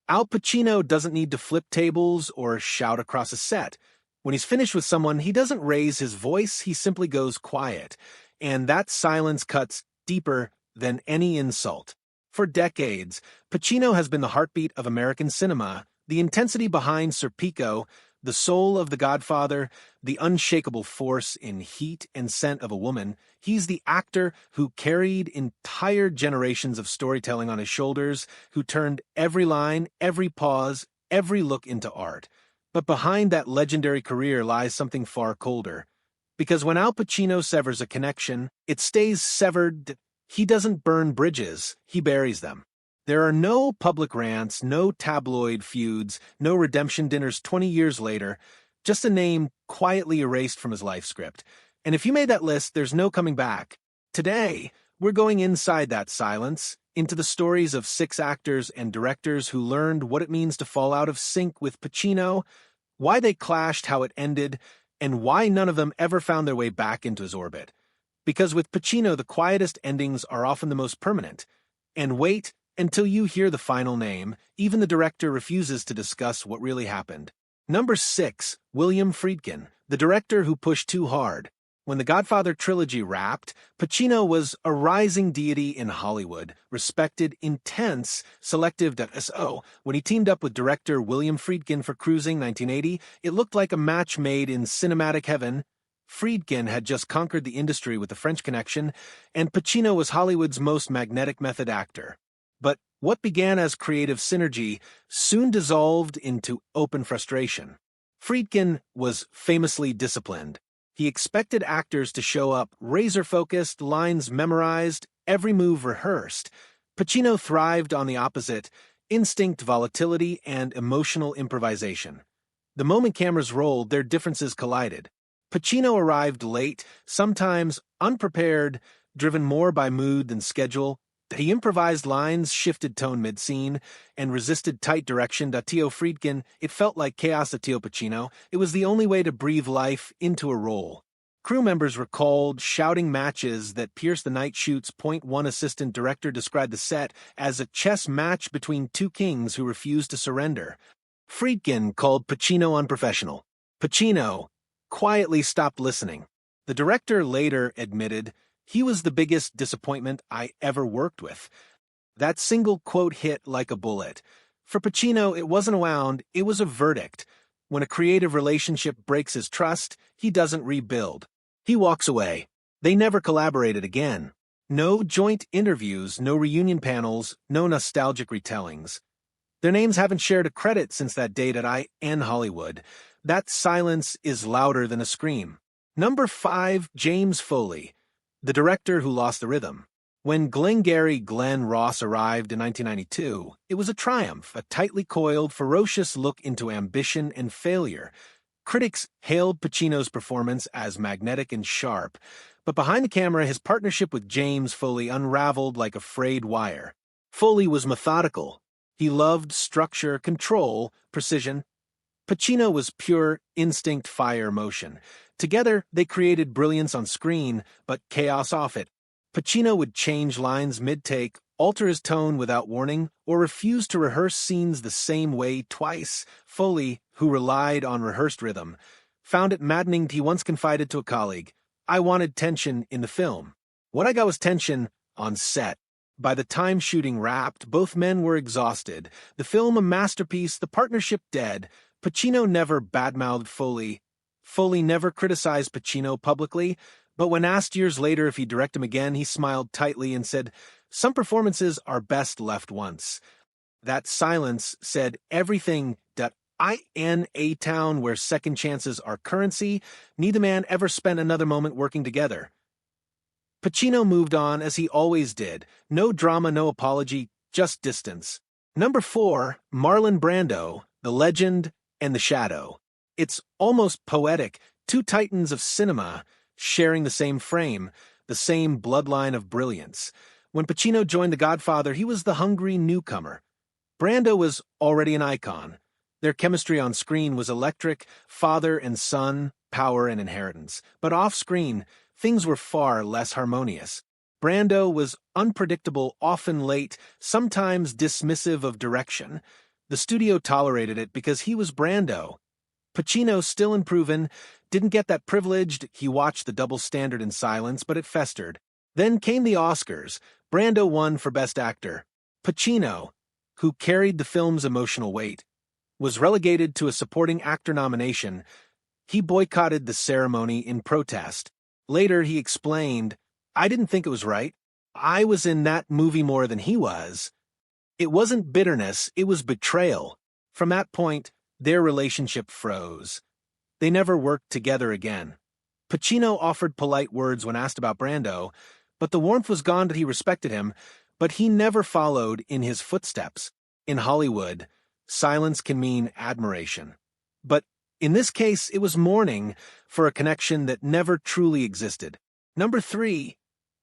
Al Pacino doesn't need to flip tables or shout across a set. When he's finished with someone, he doesn't raise his voice, he simply goes quiet. And that silence cuts deeper than any insult. For decades, Pacino has been the heartbeat of American cinema, the intensity behind Serpico, the soul of The Godfather, the unshakable force in Heat and Scent of a Woman. He's the actor who carried entire generations of storytelling on his shoulders, who turned every line, every pause, every look into art. But behind that legendary career lies something far colder. Because when Al Pacino severs a connection, it stays severed. He doesn't burn bridges, he buries them. There are no public rants, no tabloid feuds, no redemption dinners 20 years later, just a name quietly erased from his life script. And if you made that list, there's no coming back. Today, we're going inside that silence, into the stories of 6 actors and directors who learned what it means to fall out of sync with Pacino, why they clashed, how it ended, and why none of them ever found their way back into his orbit. Because with Pacino, the quietest endings are often the most permanent. And wait until you hear the final name. Even the director refuses to discuss what really happened. Number 6, William Friedkin, the director who pushed too hard. When the Godfather trilogy wrapped, Pacino was a rising deity in Hollywood, respected, intense, selective. When he teamed up with director William Friedkin for Cruising 1980, it looked like a match made in cinematic heaven. Friedkin had just conquered the industry with The French Connection, and Pacino was Hollywood's most magnetic method actor. But what began as creative synergy soon dissolved into open frustration. Friedkin was famously disciplined. He expected actors to show up razor-focused, lines memorized, every move rehearsed. Pacino thrived on the opposite, instinct, volatility, and emotional improvisation. The moment cameras rolled, their differences collided. Pacino arrived late, sometimes unprepared, driven more by mood than schedule. He improvised lines, shifted tone mid-scene, and resisted tight direction. Tio Friedkin, it felt like chaos. Tio Pacino, it was the only way to breathe life into a role. Crew members recalled shouting matches that pierced the night shoots. One assistant director described the set as a chess match between 2 kings who refused to surrender. Friedkin called Pacino unprofessional. Pacino quietly stopped listening. The director later admitted, "He was the biggest disappointment I ever worked with." That single quote hit like a bullet. For Pacino, it wasn't a wound, it was a verdict. When a creative relationship breaks his trust, he doesn't rebuild. He walks away. They never collaborated again. No joint interviews, no reunion panels, no nostalgic retellings. Their names haven't shared a credit since that date at Hollywood. That silence is louder than a scream. Number 5, James Foley, the director who lost the rhythm. When Glengarry Glen Ross arrived in 1992, it was a triumph, a tightly coiled, ferocious look into ambition and failure. Critics hailed Pacino's performance as magnetic and sharp, but behind the camera, his partnership with James Foley unraveled like a frayed wire. Foley was methodical. He loved structure, control, precision. Pacino was pure instinct, fire, motion. Together, they created brilliance on screen, but chaos off it. Pacino would change lines mid-take, alter his tone without warning, or refuse to rehearse scenes the same way twice. Foley, who relied on rehearsed rhythm, found it maddening. He once confided to a colleague, "I wanted tension in the film. What I got was tension on set." By the time shooting wrapped, both men were exhausted. The film a masterpiece, the partnership dead. Pacino never badmouthed Foley. Foley never criticized Pacino publicly, but when asked years later if he'd direct him again, he smiled tightly and said, "Some performances are best left once." That silence said everything. In a town where second chances are currency, neither man ever spent another moment working together. Pacino moved on as he always did. No drama, no apology, just distance. Number 4, Marlon Brando, the legend and the shadow. It's almost poetic, 2 titans of cinema sharing the same frame, the same bloodline of brilliance. When Pacino joined The Godfather, he was the hungry newcomer. Brando was already an icon. Their chemistry on screen was electric, father and son, power and inheritance. But off-screen, things were far less harmonious. Brando was unpredictable, often late, sometimes dismissive of direction. The studio tolerated it because he was Brando. Pacino, still unproven, didn't get that privileged. He watched the double standard in silence, but it festered. Then came the Oscars. Brando won for Best Actor. Pacino, who carried the film's emotional weight, was relegated to a supporting actor nomination. He boycotted the ceremony in protest. Later, he explained, "I didn't think it was right. I was in that movie more than he was." It wasn't bitterness, it was betrayal. From that point, their relationship froze. They never worked together again. Pacino offered polite words when asked about Brando, but the warmth was gone. That he respected him, but he never followed in his footsteps. In Hollywood, silence can mean admiration. But in this case, it was mourning for a connection that never truly existed. Number 3,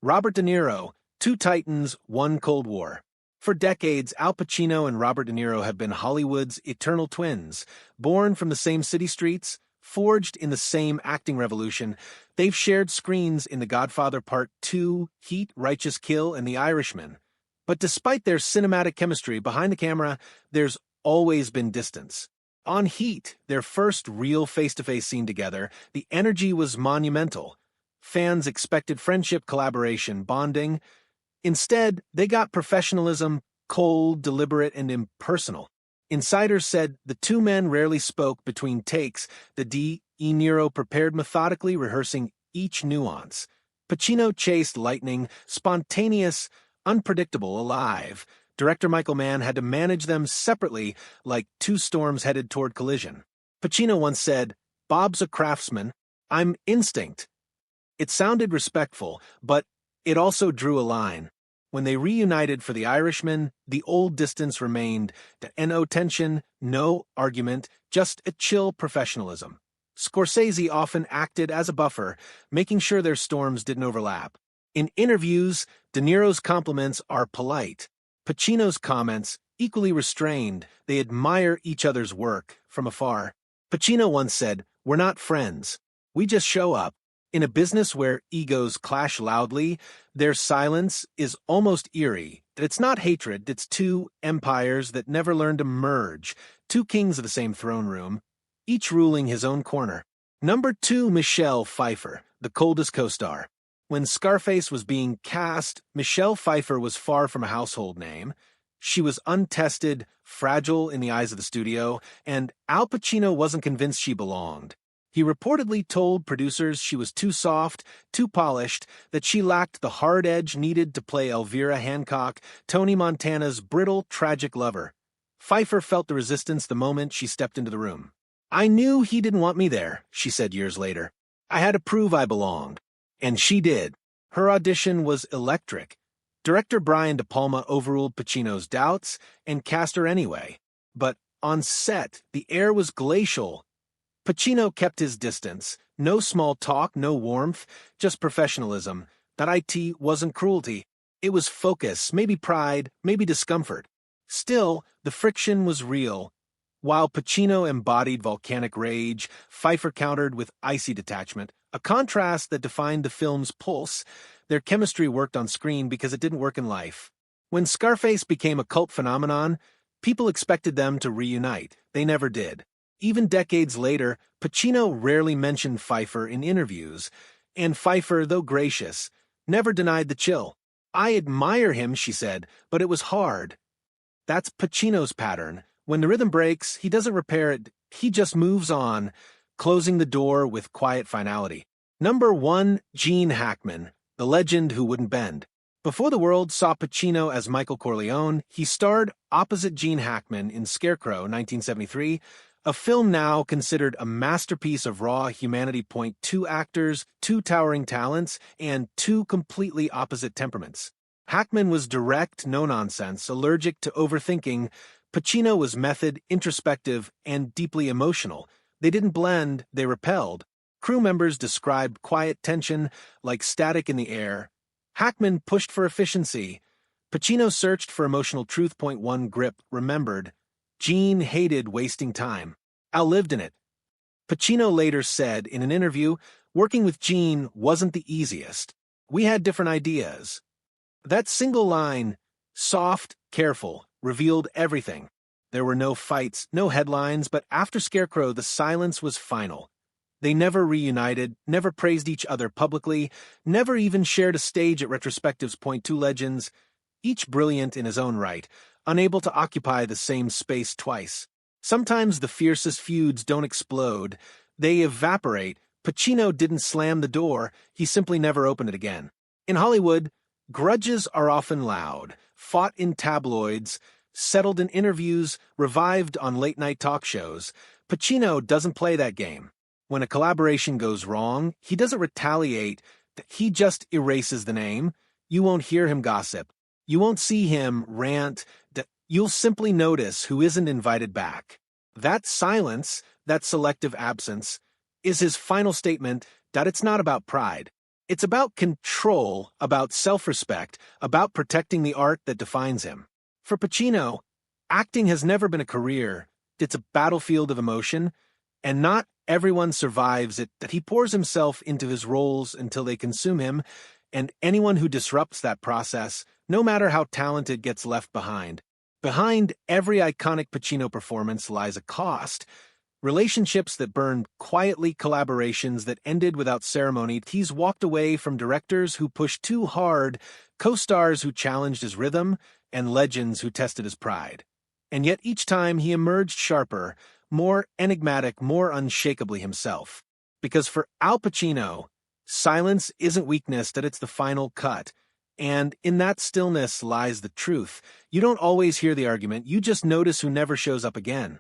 Robert De Niro, Two Titans, One Cold War. For decades, Al Pacino and Robert De Niro have been Hollywood's eternal twins, born from the same city streets, forged in the same acting revolution. They've shared screens in The Godfather Part 2, Heat, Righteous Kill, and The Irishman. But despite their cinematic chemistry behind the camera, there's always been distance. On Heat, their first real face-to-face scene together, the energy was monumental. Fans expected friendship, collaboration, bonding. Instead, they got professionalism, cold, deliberate, and impersonal. Insiders said the two men rarely spoke between takes. De Niro prepared methodically, rehearsing each nuance. Pacino chased lightning, spontaneous, unpredictable, alive. Director Michael Mann had to manage them separately, like two storms headed toward collision. Pacino once said, "Bob's a craftsman. I'm instinct." It sounded respectful, but it also drew a line. When they reunited for The Irishman, the old distance remained. No tension, no argument, just a chill professionalism. Scorsese often acted as a buffer, making sure their storms didn't overlap. In interviews, De Niro's compliments are polite. Pacino's comments, equally restrained. They admire each other's work from afar. Pacino once said, "We're not friends. We just show up." In a business where egos clash loudly, their silence is almost eerie. It's not hatred, it's two empires that never learn to merge, two kings of the same throne room, each ruling his own corner. Number 2, Michelle Pfeiffer, the coldest co-star. When Scarface was being cast, Michelle Pfeiffer was far from a household name. She was untested, fragile in the eyes of the studio, and Al Pacino wasn't convinced she belonged. He reportedly told producers she was too soft, too polished, that she lacked the hard edge needed to play Elvira Hancock, Tony Montana's brittle, tragic lover. Pfeiffer felt the resistance the moment she stepped into the room. "I knew he didn't want me there," she said years later. "I had to prove I belonged." And she did. Her audition was electric. Director Brian De Palma overruled Pacino's doubts and cast her anyway. But on set, the air was glacial. Pacino kept his distance. No small talk, no warmth, just professionalism. That wasn't cruelty. It was focus, maybe pride, maybe discomfort. Still, the friction was real. While Pacino embodied volcanic rage, Pfeiffer countered with icy detachment, a contrast that defined the film's pulse. Their chemistry worked on screen because it didn't work in life. When Scarface became a cult phenomenon, people expected them to reunite. They never did. Even decades later, Pacino rarely mentioned Pfeiffer in interviews, and Pfeiffer, though gracious, never denied the chill. "I admire him," she said, "but it was hard." That's Pacino's pattern. When the rhythm breaks, he doesn't repair it, he just moves on, closing the door with quiet finality. Number 1, Gene Hackman, the legend who wouldn't bend. Before the world saw Pacino as Michael Corleone, he starred opposite Gene Hackman in Scarecrow, 1973, a film now considered a masterpiece of raw humanity. Two actors, two towering talents, and two completely opposite temperaments. Hackman was direct, no-nonsense, allergic to overthinking. Pacino was method, introspective, and deeply emotional. They didn't blend, they repelled. Crew members described quiet tension, like static in the air. Hackman pushed for efficiency. Pacino searched for emotional truth. 1 Grip, remembered. Gene hated wasting time. Al lived in it. Pacino later said in an interview, "Working with Gene wasn't the easiest. We had different ideas." That single line, soft, careful, revealed everything. There were no fights, no headlines, but after Scarecrow, the silence was final. They never reunited, never praised each other publicly, never even shared a stage at Retrospective's Point Two Legends, each brilliant in his own right, unable to occupy the same space twice. Sometimes the fiercest feuds don't explode, they evaporate. Pacino didn't slam the door, he simply never opened it again. In Hollywood, grudges are often loud, fought in tabloids, settled in interviews, revived on late-night talk shows. Pacino doesn't play that game. When a collaboration goes wrong, he doesn't retaliate, he just erases the name. You won't hear him gossip. You won't see him rant. You'll simply notice who isn't invited back. That silence, that selective absence, is his final statement that it's not about pride. It's about control, about self-respect, about protecting the art that defines him. For Pacino, acting has never been a career. It's a battlefield of emotion, and not everyone survives it, that he pours himself into his roles until they consume him, and anyone who disrupts that process, no matter how talented, gets left behind. Behind every iconic Pacino performance lies a cost. Relationships that burned quietly, collaborations that ended without ceremony. He's walked away from directors who pushed too hard, co-stars who challenged his rhythm, and legends who tested his pride. And yet each time he emerged sharper, more enigmatic, more unshakably himself. Because for Al Pacino, silence isn't weakness, that it's the final cut. And in that stillness lies the truth. You don't always hear the argument, you just notice who never shows up again.